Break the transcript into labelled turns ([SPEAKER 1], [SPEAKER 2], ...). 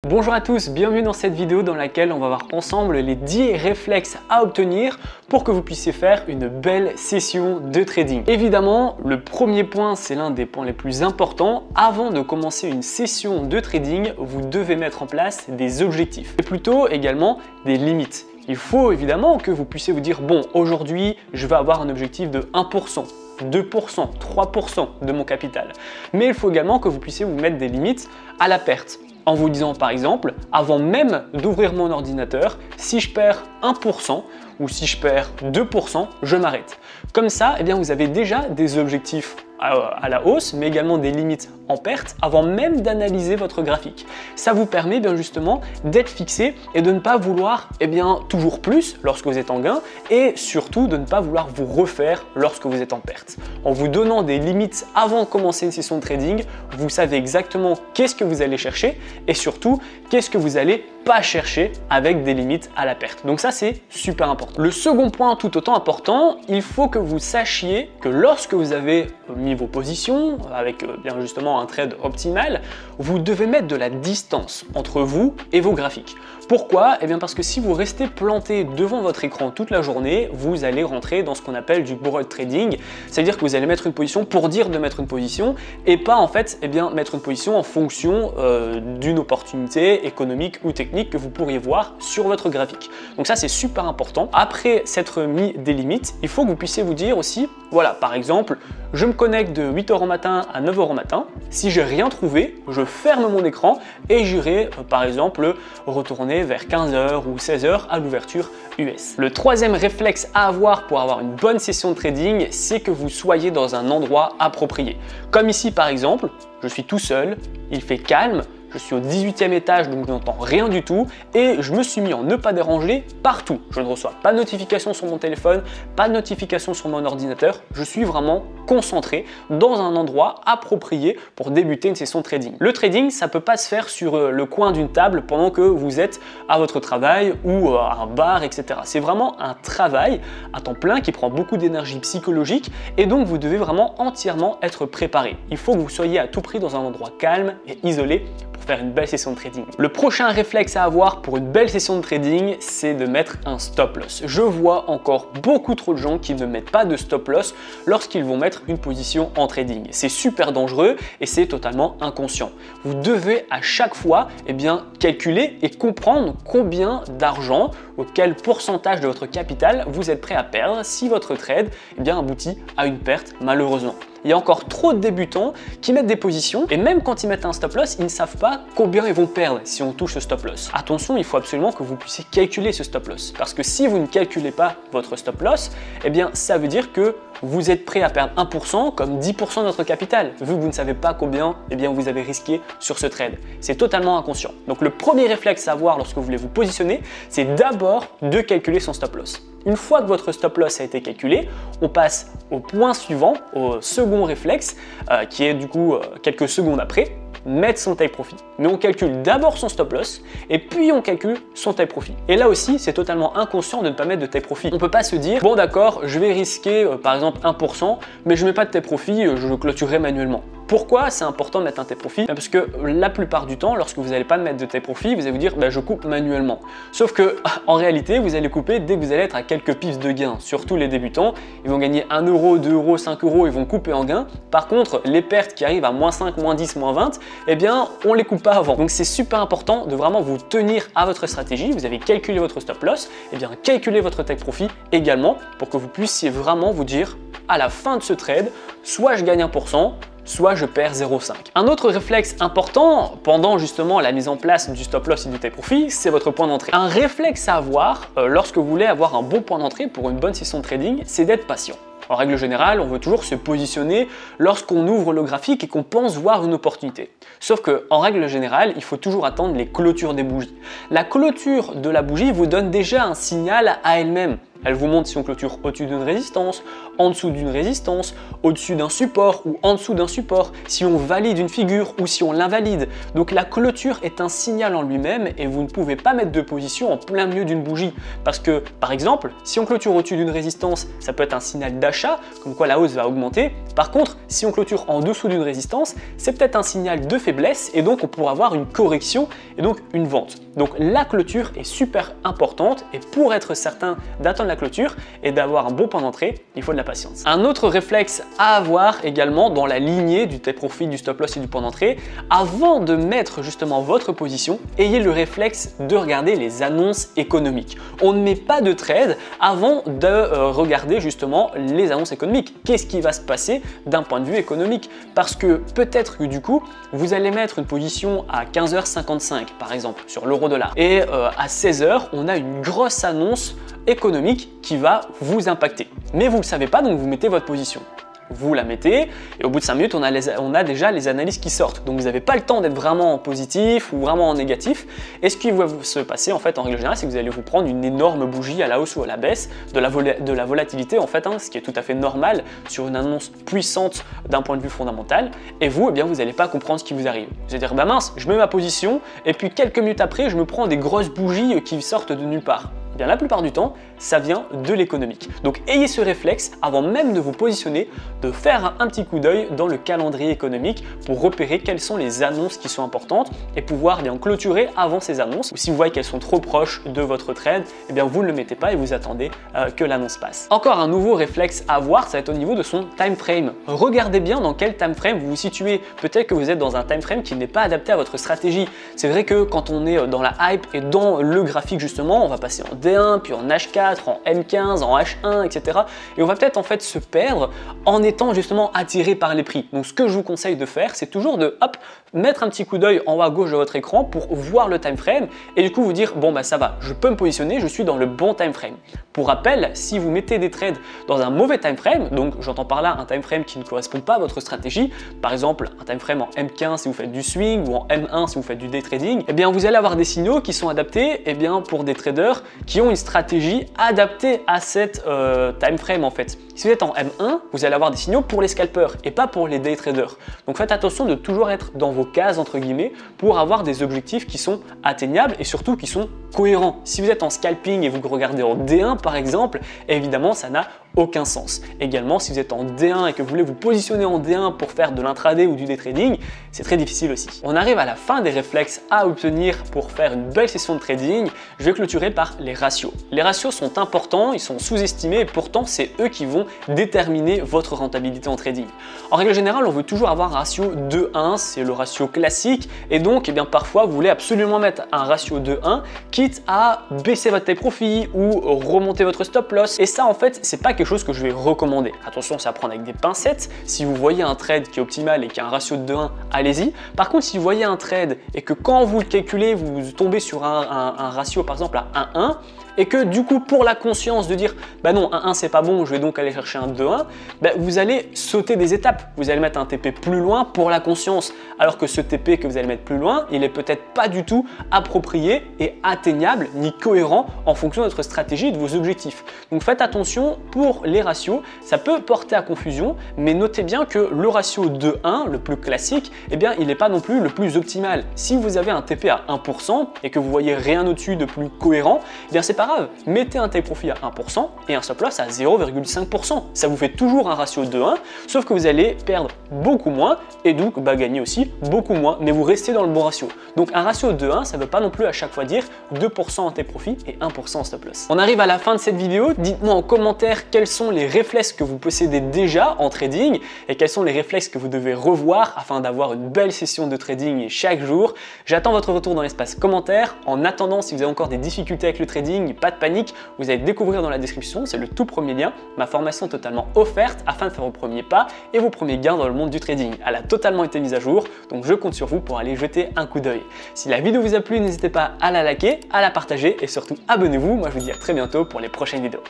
[SPEAKER 1] Bonjour à tous, bienvenue dans cette vidéo dans laquelle on va voir ensemble les 10 réflexes à obtenir pour que vous puissiez faire une belle session de trading. Évidemment, le premier point, c'est l'un des points les plus importants. Avant de commencer une session de trading, vous devez mettre en place des objectifs et plutôt également des limites. Il faut évidemment que vous puissiez vous dire, bon, aujourd'hui, je vais avoir un objectif de 1%. 2%, 3% de mon capital. Mais il faut également que vous puissiez vous mettre des limites à la perte. En vous disant par exemple, avant même d'ouvrir mon ordinateur, si je perds 1% ou si je perds 2%, je m'arrête. Comme ça, eh bien, vous avez déjà des objectifs à la hausse, mais également des limites en perte avant même d'analyser votre graphique. Ça vous permet bien justement d'être fixé et de ne pas vouloir toujours plus lorsque vous êtes en gain et surtout de ne pas vouloir vous refaire lorsque vous êtes en perte. En vous donnant des limites avant de commencer une session de trading, vous savez exactement qu'est-ce que vous allez chercher et surtout qu'est-ce que vous allez pas chercher avec des limites à la perte. Donc ça, c'est super important. Le second point tout autant important, il faut que vous sachiez que lorsque vous avez mis vos positions avec bien justement un trade optimal, vous devez mettre de la distance entre vous et vos graphiques. Pourquoi? Eh bien parce que si vous restez planté devant votre écran toute la journée, vous allez rentrer dans ce qu'on appelle du broad trading, c'est-à-dire que vous allez mettre une position pour dire de mettre une position et pas en fait mettre une position en fonction d'une opportunité économique ou technique que vous pourriez voir sur votre graphique. Donc ça, c'est super important. Après s'être mis des limites, il faut que vous puissiez vous dire aussi, voilà, par exemple, je me connecte de 8h au matin à 9h au matin. Si j'ai rien trouvé, je ferme mon écran et j'irai par exemple retourner vers 15h ou 16h à l'ouverture US. Le troisième réflexe à avoir pour avoir une bonne session de trading, c'est que vous soyez dans un endroit approprié. Comme ici par exemple, je suis tout seul, il fait calme, je suis au 18e étage donc je n'entends rien du tout et je me suis mis en ne pas déranger partout. Je ne reçois pas de notification sur mon téléphone, pas de notification sur mon ordinateur. Je suis vraiment concentré dans un endroit approprié pour débuter une session de trading. Le trading, ça ne peut pas se faire sur le coin d'une table pendant que vous êtes à votre travail ou à un bar, etc. C'est vraiment un travail à temps plein qui prend beaucoup d'énergie psychologique et donc vous devez vraiment entièrement être préparé. Il faut que vous soyez à tout prix dans un endroit calme et isolé pour faire une belle session de trading. Le prochain réflexe à avoir pour une belle session de trading, c'est de mettre un stop loss. Je vois encore beaucoup trop de gens qui ne mettent pas de stop loss lorsqu'ils vont mettre une position en trading. C'est super dangereux et c'est totalement inconscient. Vous devez à chaque fois calculer et comprendre combien d'argent ou quel pourcentage de votre capital vous êtes prêt à perdre si votre trade aboutit à une perte malheureusement. Il y a encore trop de débutants qui mettent des positions et même quand ils mettent un stop loss, ils ne savent pas combien ils vont perdre si on touche ce stop loss. Attention, il faut absolument que vous puissiez calculer ce stop loss parce que si vous ne calculez pas votre stop loss, ça veut dire que vous êtes prêt à perdre 1% comme 10% de votre capital vu que vous ne savez pas combien vous avez risqué sur ce trade. C'est totalement inconscient. Donc le premier réflexe à avoir lorsque vous voulez vous positionner, c'est d'abord de calculer son stop loss. Une fois que votre stop loss a été calculé, on passe au point suivant, au second réflexe, qui est du coup quelques secondes après, mettre son take profit. Mais on calcule d'abord son stop loss et puis on calcule son take profit. Et là aussi, c'est totalement inconscient de ne pas mettre de take profit. On ne peut pas se dire, bon d'accord, je vais risquer par exemple 1%, mais je ne mets pas de take profit, je le clôturerai manuellement. Pourquoi c'est important de mettre un take profit? Parce que la plupart du temps, lorsque vous n'allez pas mettre de take profit, vous allez vous dire je coupe manuellement. Sauf que en réalité, vous allez couper dès que vous allez être à quelques pips de gain. Surtout les débutants, ils vont gagner 1 euro, 2 euros, 5 euros, ils vont couper en gain. Par contre, les pertes qui arrivent à moins 5, moins 10, moins 20, on les coupe pas avant. Donc c'est super important de vraiment vous tenir à votre stratégie. Vous avez calculé votre stop loss, calculez votre take profit également pour que vous puissiez vraiment vous dire à la fin de ce trade, soit je gagne 1%, soit je perds 0,5. Un autre réflexe important pendant justement la mise en place du stop loss et du take profit, c'est votre point d'entrée. Un réflexe à avoir lorsque vous voulez avoir un bon point d'entrée pour une bonne session de trading, c'est d'être patient. En règle générale, on veut toujours se positionner lorsqu'on ouvre le graphique et qu'on pense voir une opportunité. Sauf que, en règle générale, il faut toujours attendre les clôtures des bougies. La clôture de la bougie vous donne déjà un signal à elle-même. Elle vous montre si on clôture au-dessus d'une résistance, en dessous d'une résistance, au-dessus d'un support ou en dessous d'un support, si on valide une figure ou si on l'invalide. Donc la clôture est un signal en lui-même et vous ne pouvez pas mettre de position en plein milieu d'une bougie. Parce que, par exemple, si on clôture au-dessus d'une résistance, ça peut être un signal d'achat, comme quoi la hausse va augmenter. Par contre, si on clôture en dessous d'une résistance, c'est peut-être un signal de faiblesse et donc on pourra avoir une correction et donc une vente. Donc la clôture est super importante et pour être certain d'atteindre la clôture et d'avoir un bon point d'entrée, il faut de la patience. Un autre réflexe à avoir également dans la lignée du take profit, du stop loss et du point d'entrée, avant de mettre justement votre position, ayez le réflexe de regarder les annonces économiques. On ne met pas de trade avant de regarder justement les annonces économiques. Qu'est-ce qui va se passer d'un point de vue économique? Parce que peut-être que du coup, vous allez mettre une position à 15h55 par exemple sur l'euro-dollar et à 16h, on a une grosse annonce économique qui va vous impacter. Mais vous ne le savez pas, donc vous mettez votre position. Vous la mettez et au bout de 5 minutes, on a déjà les analyses qui sortent. Donc vous n'avez pas le temps d'être vraiment en positif ou vraiment en négatif. Et ce qui va se passer en fait en règle générale, c'est que vous allez vous prendre une énorme bougie à la hausse ou à la baisse, de la volatilité en fait, ce qui est tout à fait normal sur une annonce puissante d'un point de vue fondamental. Et vous, eh bien, vous n'allez pas comprendre ce qui vous arrive. Vous allez dire, bah mince, je mets ma position et puis quelques minutes après, je me prends des grosses bougies qui sortent de nulle part. Bien, la plupart du temps, ça vient de l'économique. Donc ayez ce réflexe avant même de vous positionner, de faire un petit coup d'œil dans le calendrier économique pour repérer quelles sont les annonces qui sont importantes et pouvoir bien clôturer avant ces annonces. Ou si vous voyez qu'elles sont trop proches de votre trade, eh bien vous ne le mettez pas et vous attendez que l'annonce passe. Encore un nouveau réflexe à avoir, ça va être au niveau de son time frame. Regardez bien dans quel time frame vous vous situez. Peut-être que vous êtes dans un time frame qui n'est pas adapté à votre stratégie. C'est vrai que quand on est dans la hype et dans le graphique justement, on va passer en D1, puis en H4, en M15, en H1, etc. Et on va peut-être en fait se perdre en étant justement attiré par les prix. Donc ce que je vous conseille de faire, c'est toujours de mettre un petit coup d'œil en haut à gauche de votre écran pour voir le time frame et du coup vous dire bon bah ça va, je peux me positionner, je suis dans le bon time frame. Pour rappel, si vous mettez des trades dans un mauvais time frame, donc j'entends par là un time frame qui ne correspond pas à votre stratégie, par exemple un time frame en M15 si vous faites du swing ou en M1 si vous faites du day trading, eh bien vous allez avoir des signaux qui sont adaptés pour des traders qui ont une stratégie adaptée à cette time frame en fait. Si vous êtes en M1, vous allez avoir des signaux pour les scalpers et pas pour les day traders. Donc faites attention de toujours être dans vos cases entre guillemets pour avoir des objectifs qui sont atteignables et surtout qui sont cohérents. Si vous êtes en scalping et vous regardez en D1 par exemple, évidemment ça n'a aucun sens. Également, si vous êtes en D1 et que vous voulez vous positionner en D1 pour faire de l'intraday ou du day trading, c'est très difficile aussi. On arrive à la fin des réflexes à obtenir pour faire une belle session de trading. Je vais clôturer par les ratios. Les ratios sont importants, ils sont sous-estimés et pourtant c'est eux qui vont déterminer votre rentabilité en trading. En règle générale, on veut toujours avoir un ratio 2-1, c'est le ratio classique et donc parfois vous voulez absolument mettre un ratio 2-1 quitte à baisser votre take profit ou remonter votre stop loss et ça en fait c'est pas quelque chose que je vais recommander. Attention, c'est à prendre avec des pincettes. Si vous voyez un trade qui est optimal et qui a un ratio de 2-1, allez-y. Par contre, si vous voyez un trade et que quand vous le calculez, vous tombez sur un ratio par exemple à 1-1 et que du coup pour la conscience de dire bah non 1-1 c'est pas bon, je vais donc aller chercher un 2-1, bah, vous allez sauter des étapes. Vous allez mettre un TP plus loin pour la conscience alors que ce TP que vous allez mettre plus loin, il est peut-être pas du tout approprié et atteignable ni cohérent en fonction de votre stratégie et de vos objectifs. Donc faites attention pour les ratios, ça peut porter à confusion, mais notez bien que le ratio 2-1, le plus classique, eh bien il n'est pas non plus le plus optimal. Si vous avez un TP à 1% et que vous voyez rien au-dessus de plus cohérent, eh bien c'est pas grave, mettez un take profit à 1% et un stop loss à 0,5%. Ça vous fait toujours un ratio 2-1, sauf que vous allez perdre beaucoup moins et donc gagner aussi beaucoup moins, mais vous restez dans le bon ratio. Donc un ratio 2-1, ça ne veut pas non plus à chaque fois dire 2% en take profit et 1% en stop loss. On arrive à la fin de cette vidéo, dites-moi en commentaire quels sont les réflexes que vous possédez déjà en trading et quels sont les réflexes que vous devez revoir afin d'avoir une belle session de trading chaque jour. J'attends votre retour dans l'espace commentaire. En attendant, si vous avez encore des difficultés avec le trading, pas de panique, vous allez découvrir dans la description, c'est le tout premier lien, ma formation totalement offerte afin de faire vos premiers pas et vos premiers gains dans le monde du trading. Elle a totalement été mise à jour, donc je compte sur vous pour aller jeter un coup d'œil. Si la vidéo vous a plu, n'hésitez pas à la liker, à la partager et surtout abonnez-vous. Moi je vous dis à très bientôt pour les prochaines vidéos.